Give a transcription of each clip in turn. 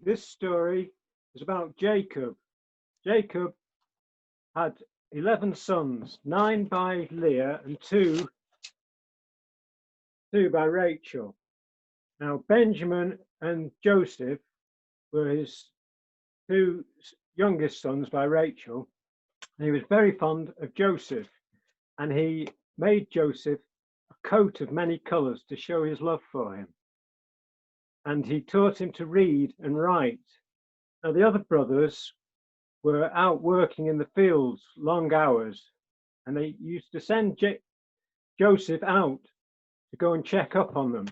This story is about Jacob. Jacob had 11 sons, 9 by Leah and two by Rachel. Now, Benjamin and Joseph were his two youngest sons by Rachel, and he was very fond of Joseph, and he made Joseph a coat of many colours to show his love for him. And he taught him to read and write. Now, the other brothers were out working in the fields long hours, and they used to send Joseph out to go and check up on them.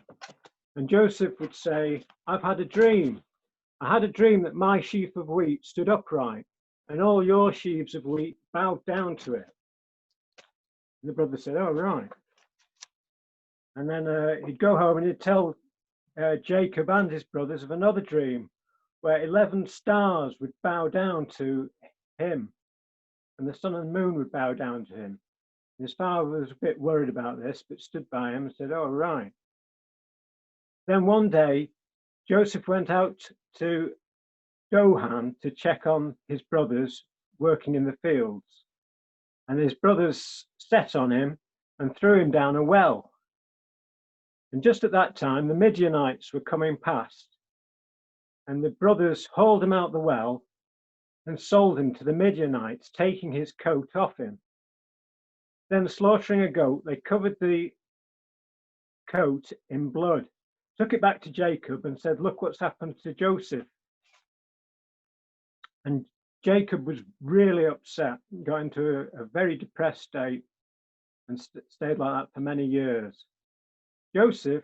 And Joseph would say, I've had a dream. I had a dream that my sheaf of wheat stood upright and all your sheaves of wheat bowed down to it. And the brother said, oh, right. And then he'd go home and he'd tell Jacob and his brothers of another dream where 11 stars would bow down to him and the sun and moon would bow down to him. And his father was a bit worried about this, but stood by him and said, oh, right. Then one day, Joseph went out to Dohan to check on his brothers working in the fields. And his brothers set on him and threw him down a well. And just at that time, the Midianites were coming past. And the brothers hauled him out the well and sold him to the Midianites, taking his coat off him. Then, slaughtering a goat, they covered the coat in blood, took it back to Jacob and said, look what's happened to Joseph. And Jacob was really upset, got into a very depressed state and stayed like that for many years. Joseph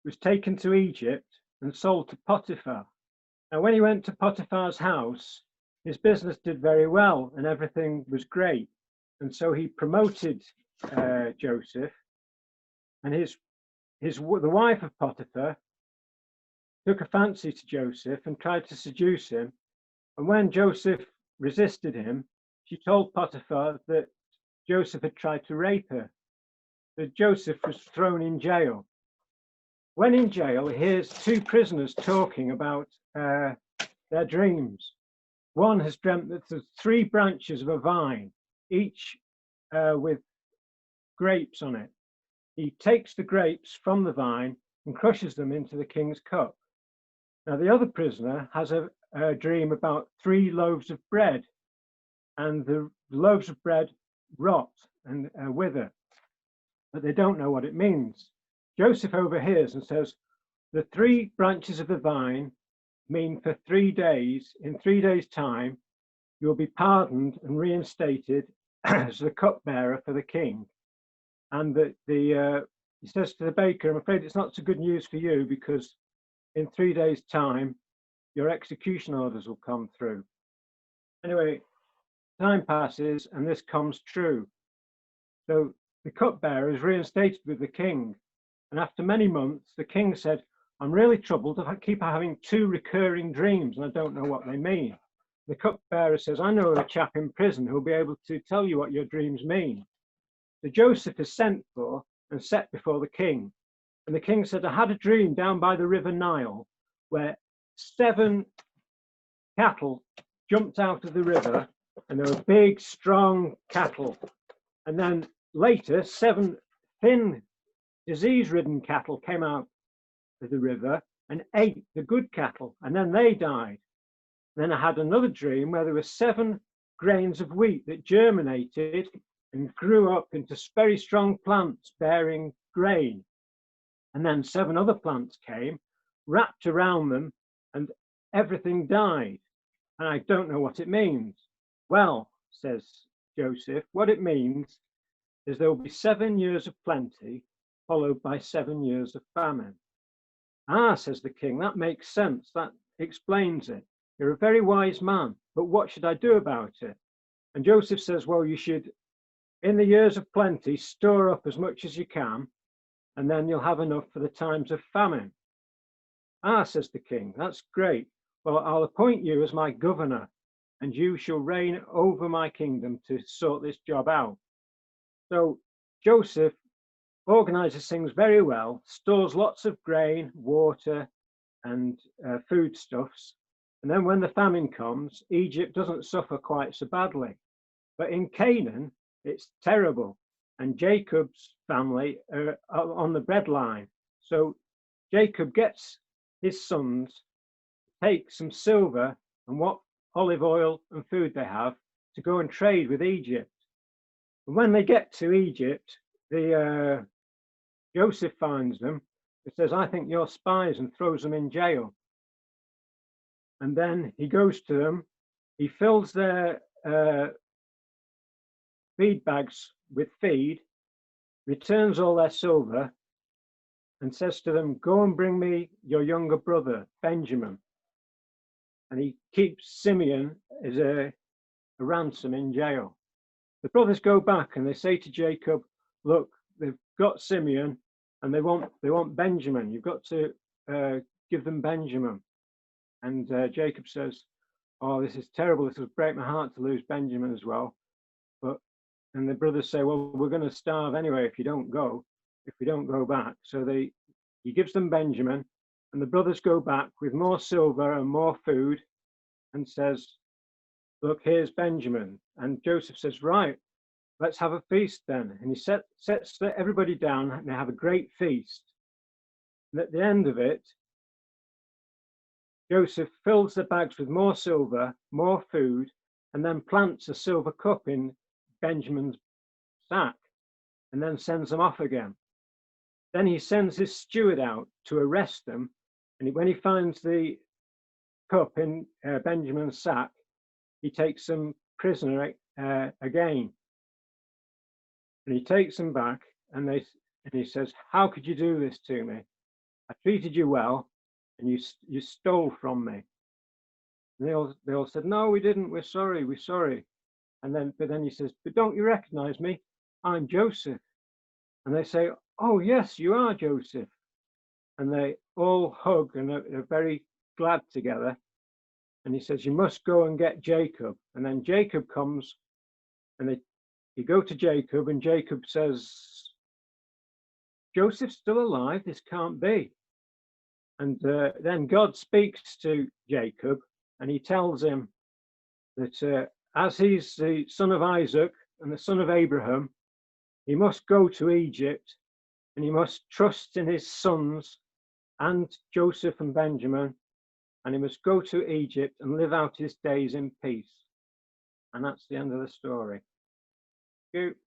was taken to Egypt and sold to Potiphar. Now, when he went to Potiphar's house, his business did very well and everything was great. And so he promoted Joseph, and the wife of Potiphar took a fancy to Joseph and tried to seduce him. And when Joseph resisted him, she told Potiphar that Joseph had tried to rape her. That Joseph was thrown in jail. When in jail, he hears two prisoners talking about their dreams. One has dreamt that there's 3 branches of a vine, each with grapes on it. He takes the grapes from the vine and crushes them into the king's cup. Now, the other prisoner has a dream about 3 loaves of bread, and the loaves of bread rot and wither, but they don't know what it means. Joseph overhears and says, the 3 branches of the vine mean for 3 days, in 3 days' time, you'll be pardoned and reinstated as the cupbearer for the king. And that he says to the baker, I'm afraid it's not so good news for you, because in 3 days' time, your execution orders will come through. Anyway, time passes and this comes true. So the cupbearer is reinstated with the king. And after many months, the king said, I'm really troubled. I keep having 2 recurring dreams and I don't know what they mean. The cupbearer says, I know a chap in prison who'll be able to tell you what your dreams mean. So Joseph is sent for and set before the king. And the king said, I had a dream down by the river Nile where 7 cattle jumped out of the river, and they were big, strong cattle. And then later, 7 thin, disease-ridden cattle came out of the river and ate the good cattle, and then they died. Then I had another dream where there were 7 grains of wheat that germinated and grew up into very strong plants bearing grain. And then 7 other plants came, wrapped around them, and everything died. And I don't know what it means. Well, says Joseph, what it means is there will be 7 years of plenty, followed by 7 years of famine. Ah, says the king, that makes sense. That explains it. You're a very wise man, but what should I do about it? And Joseph says, well, you should, in the years of plenty, store up as much as you can, and then you'll have enough for the times of famine. Ah, says the king, that's great. Well, I'll appoint you as my governor, and you shall reign over my kingdom to sort this job out. So Joseph organizes things very well, stores lots of grain, water, and foodstuffs, And then when the famine comes, Egypt doesn't suffer quite so badly. But in Canaan, it's terrible. And Jacob's family are on the breadline. So Jacob gets his sons, take some silver and what olive oil and food they have to go and trade with Egypt. And when they get to Egypt, Joseph finds them. He says, "I think you're spies," and throws them in jail. And then he goes to them. He fills their feed bags with feed, returns all their silver, and says to them, "Go and bring me your younger brother, Benjamin." And he keeps Simeon as a ransom in jail. The brothers go back and they say to Jacob, "Look, they've got Simeon and they want Benjamin. You've got to give them Benjamin." And Jacob says, "Oh, this is terrible. This will break my heart to lose Benjamin as well." And the brothers say, "Well, we're going to starve anyway if we don't go back." So he gives them Benjamin, and the brothers go back with more silver and more food and says, "Look, here's Benjamin." And Joseph says, "Right, let's have a feast then." And he sets everybody down and they have a great feast. And at the end of it, Joseph fills the bags with more silver, more food, and then plants a silver cup in Benjamin's sack and then sends them off again. Then he sends his steward out to arrest them. And when he finds the cup in Benjamin's sack, he takes them prisoner again. And he takes them back and he says, "How could you do this to me? I treated you well and you stole from me." And they all said, "No, we didn't. We're sorry. We're sorry." But then he says, "But don't you recognize me? I'm Joseph." And they say, "Oh, yes, you are Joseph." And they all hug and are very glad together. And he says, "You must go and get Jacob." And then Jacob comes and they go to Jacob and Jacob says, "Joseph's still alive. This can't be." And then God speaks to Jacob and he tells him that as he's the son of Isaac and the son of Abraham, he must go to Egypt and he must trust in his sons and Joseph and Benjamin, and he must go to Egypt and live out his days in peace. And that's the end of the story. Thank you.